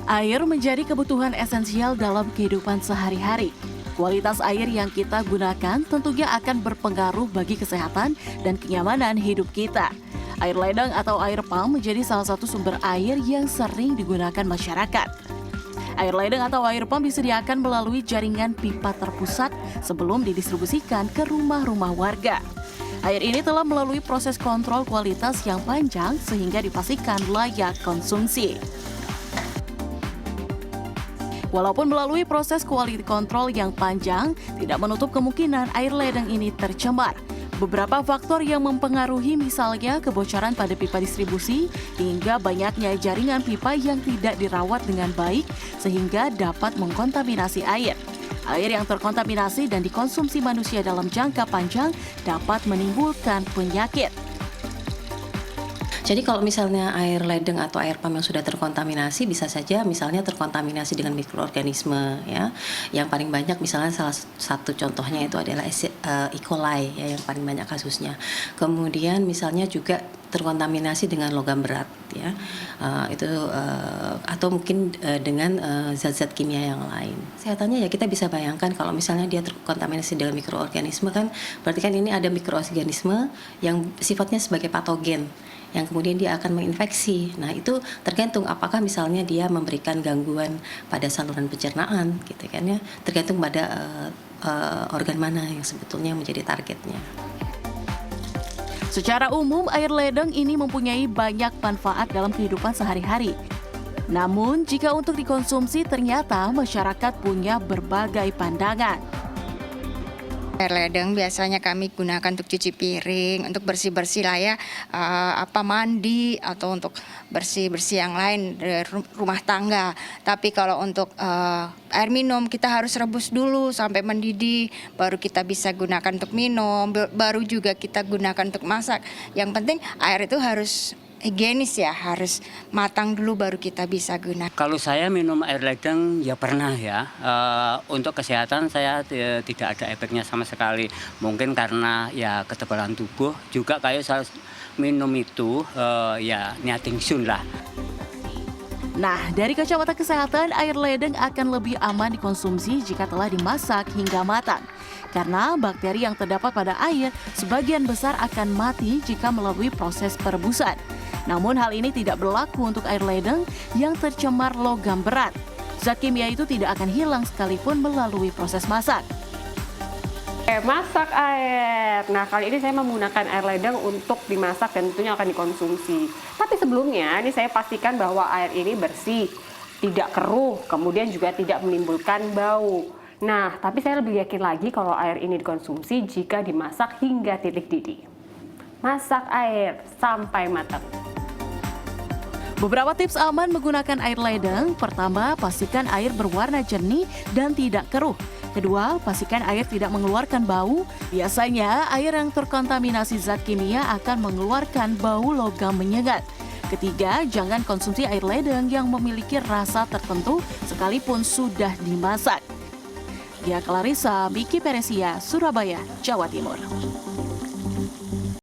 Air menjadi kebutuhan esensial dalam kehidupan sehari-hari. Kualitas air yang kita gunakan tentunya akan berpengaruh bagi kesehatan dan kenyamanan hidup kita. Air ledeng atau air pump menjadi salah satu sumber air yang sering digunakan masyarakat. Air ledeng atau air pump disediakan melalui jaringan pipa terpusat sebelum didistribusikan ke rumah-rumah warga. Air ini telah melalui proses kontrol kualitas yang panjang sehingga dipastikan layak konsumsi. Walaupun melalui proses quality control yang panjang, tidak menutup kemungkinan air ledeng ini tercemar. Beberapa faktor yang mempengaruhi misalnya kebocoran pada pipa distribusi hingga banyaknya jaringan pipa yang tidak dirawat dengan baik sehingga dapat mengkontaminasi air. Air yang terkontaminasi dan dikonsumsi manusia dalam jangka panjang dapat menimbulkan penyakit. Jadi kalau misalnya air ledeng atau air pump yang sudah terkontaminasi bisa saja misalnya terkontaminasi dengan mikroorganisme ya. Yang paling banyak misalnya salah satu contohnya itu adalah E. coli ya, yang paling banyak kasusnya. Kemudian misalnya juga terkontaminasi dengan logam berat ya. Atau mungkin dengan zat-zat kimia yang lain. Sehatannya ya kita bisa bayangkan kalau misalnya dia terkontaminasi dengan mikroorganisme kan berarti kan ini ada mikroorganisme yang sifatnya sebagai patogen yang kemudian dia akan menginfeksi. Nah, itu tergantung apakah misalnya dia memberikan gangguan pada saluran pencernaan gitu kan ya. Tergantung pada organ mana yang sebetulnya menjadi targetnya. Secara umum, air ledeng ini mempunyai banyak manfaat dalam kehidupan sehari-hari. Namun, jika untuk dikonsumsi ternyata masyarakat punya berbagai pandangan. Air ledeng biasanya kami gunakan untuk cuci piring, untuk bersih-bersih lah ya, mandi atau untuk bersih-bersih yang lain dari rumah tangga. Tapi kalau untuk air minum kita harus rebus dulu sampai mendidih, baru kita bisa gunakan untuk minum, baru juga kita gunakan untuk masak. Yang penting air itu harus higienis ya, harus matang dulu baru kita bisa gunakan. Kalau saya minum air ledeng ya pernah ya, untuk kesehatan saya tidak ada efeknya sama sekali. Mungkin karena ya ketebalan tubuh, juga kayak saya minum itu ya niating sun lah. Nah, dari kacamata kesehatan, air ledeng akan lebih aman dikonsumsi jika telah dimasak hingga matang. Karena bakteri yang terdapat pada air sebagian besar akan mati jika melalui proses perebusan. Namun hal ini tidak berlaku untuk air ledeng yang tercemar logam berat. Zat kimia itu tidak akan hilang sekalipun melalui proses masak. Masak air. Nah, kali ini saya menggunakan air ledeng untuk dimasak dan tentunya akan dikonsumsi. Tapi sebelumnya ini saya pastikan bahwa air ini bersih, tidak keruh, kemudian juga tidak menimbulkan bau. Nah, tapi saya lebih yakin lagi kalau air ini dikonsumsi jika dimasak hingga titik didih. Masak air sampai matang. Beberapa tips aman menggunakan air ledeng. Pertama, pastikan air berwarna jernih dan tidak keruh. Kedua, pastikan air tidak mengeluarkan bau. Biasanya, air yang terkontaminasi zat kimia akan mengeluarkan bau logam menyengat. Ketiga, jangan konsumsi air ledeng yang memiliki rasa tertentu sekalipun sudah dimasak. Gia Clarissa, Biki Peresia, Surabaya, Jawa Timur.